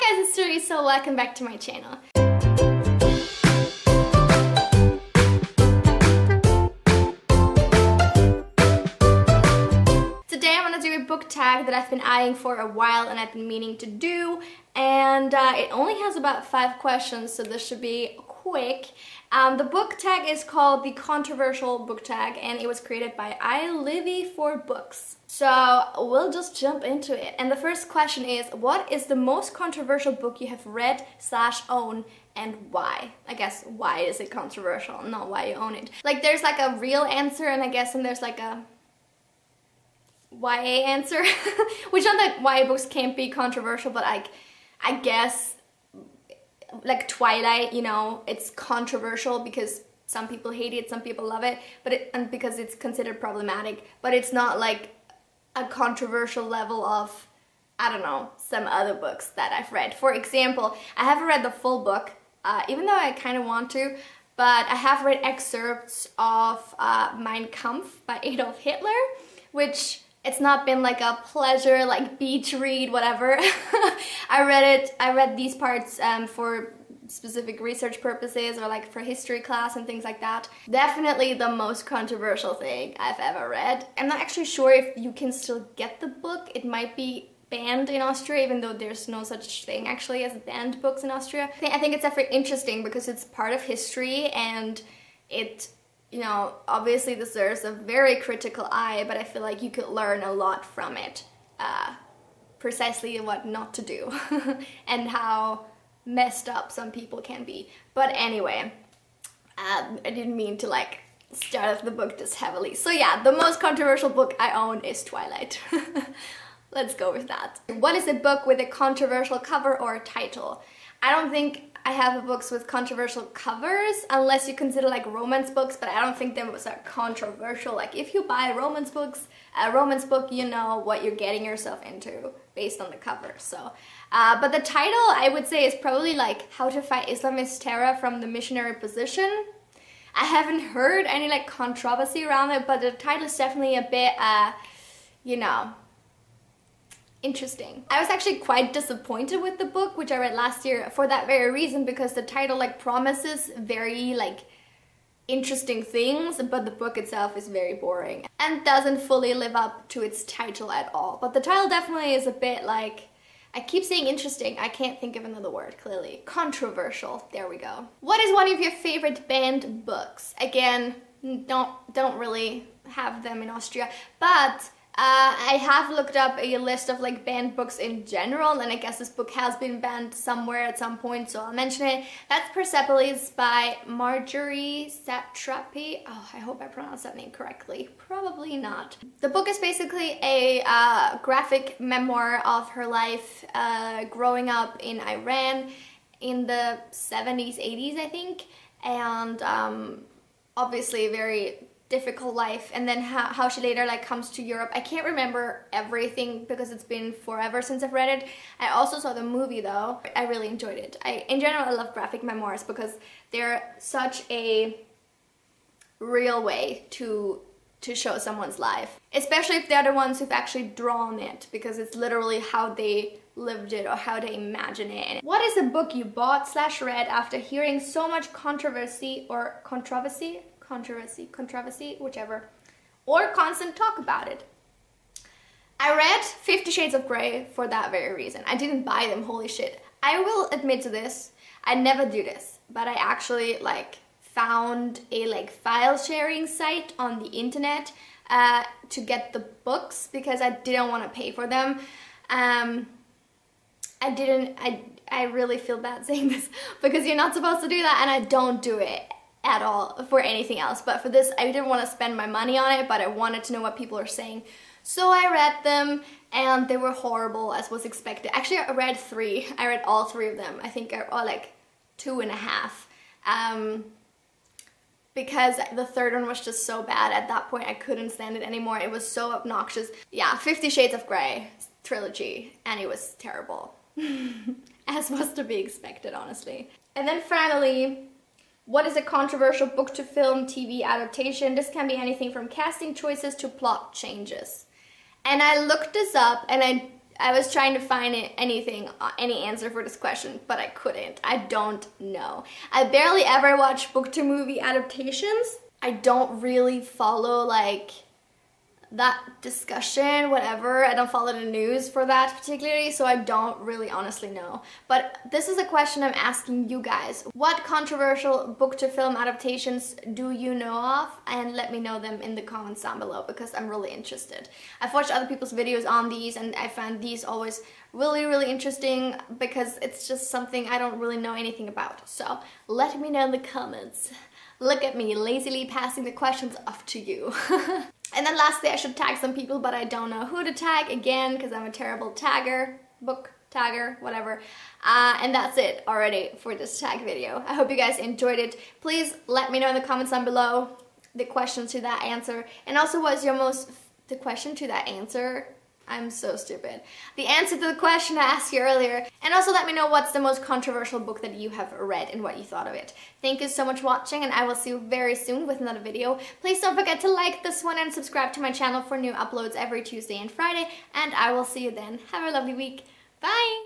Hi guys, it's Therese, so welcome back to my channel. Today I'm gonna do a book tag that I've been eyeing for a while and I've been meaning to do, and it only has about 5 questions, so this should be quick. The book tag is called the Controversial Book Tag, and it was created by iLivy4Books. So we'll just jump into it. And the first question is, what is the most controversial book you have read / own, and why? I guess, why is it controversial, not why you own it. Like, there's like a real answer, and I guess, and there's like a YA answer. Which, not that YA books can't be controversial, but I guess like Twilight, you know, it's controversial because some people hate it, some people love it, and because it's considered problematic, but it's not like a controversial level of, I don't know, some other books that I've read. For example, I haven't read the full book, even though I kind of want to, but I have read excerpts of Mein Kampf by Adolf Hitler, which it's not been like a pleasure, like beach read, whatever. I read these parts for specific research purposes or like for history class and things like that. Definitely the most controversial thing I've ever read. I'm not actually sure if you can still get the book. It might be banned in Austria, even though there's no such thing actually as banned books in Austria. I think it's definitely interesting because it's part of history, and it, you know, obviously deserves a very critical eye, but I feel like you could learn a lot from it. Precisely what not to do and how messed up some people can be. But anyway, I didn't mean to like start off the book this heavily. So yeah, the most controversial book I own is Twilight. Let's go with that. What is a book with a controversial cover or title? I don't think I have books with controversial covers, unless you consider like romance books, but I don't think them are controversial. Like, if you buy a romance book, you know what you're getting yourself into based on the cover. So, but the title I would say is probably like How to Fight Islamist Terror from the Missionary Position. I haven't heard any like controversy around it, but the title is definitely a bit, you know, interesting. I was actually quite disappointed with the book, which I read last year, for that very reason, because the title like promises very like interesting things, but the book itself is very boring and doesn't fully live up to its title at all. But the title definitely is a bit like, I keep saying interesting, I can't think of another word, clearly. Controversial, there we go. What is one of your favorite banned books? Again, don't really have them in Austria, but I have looked up a list of like banned books in general, and I guess this book has been banned somewhere at some point, so I'll mention it. That's Persepolis by Marjorie Satrapi. Oh, I hope I pronounced that name correctly. Probably not. The book is basically a graphic memoir of her life growing up in Iran in the 70s, 80s, I think, and obviously very difficult life, and then how she later like comes to Europe. I can't remember everything because it's been forever since I've read it. I also saw the movie though. I really enjoyed it. In general, I love graphic memoirs because they're such a real way to show someone's life, especially if they're the ones who've actually drawn it, because it's literally how they lived it or how they imagine it. What is a book you bought / read after hearing so much controversy, whichever, or constant talk about it? I read 50 Shades of Grey for that very reason. I didn't buy them, holy shit. I will admit to this, I never do this, but I actually like found a like file sharing site on the internet to get the books because I didn't want to pay for them. I really feel bad saying this because you're not supposed to do that, and I don't do it at all for anything else, but for this I didn't want to spend my money on it, but I wanted to know what people are saying. So I read them, and they were horrible as was expected. Actually, I read 3. I read all 3 of them. I think or like 2.5. Because the third one was just so bad. At that point I couldn't stand it anymore. It was so obnoxious. Yeah, 50 Shades of Grey trilogy, and it was terrible. As was to be expected, honestly. And then finally, what is a controversial book to film TV adaptation? This can be anything from casting choices to plot changes. And I looked this up, and I was trying to find anything, any answer for this question, but I couldn't. I don't know. I barely ever watch book to movie adaptations. I don't really follow like that discussion, whatever. I don't follow the news for that particularly, so I don't really honestly know. But this is a question I'm asking you guys. What controversial book to film adaptations do you know of? And let me know them in the comments down below, because I'm really interested. I've watched other people's videos on these and I find these always really interesting, because it's just something I don't really know anything about. So let me know in the comments. Look at me lazily passing the questions off to you. And then lastly, I should tag some people, but I don't know who to tag again because I'm a terrible tagger, book tagger, whatever. And that's it already for this tag video. I hope you guys enjoyed it. Please let me know in the comments down below the question to that answer. And also, what's your the question to that answer? I'm so stupid. The answer to the question I asked you earlier. And also let me know what's the most controversial book that you have read and what you thought of it. Thank you so much for watching, and I will see you very soon with another video. Please don't forget to like this one and subscribe to my channel for new uploads every Tuesday and Friday. And I will see you then. Have a lovely week. Bye!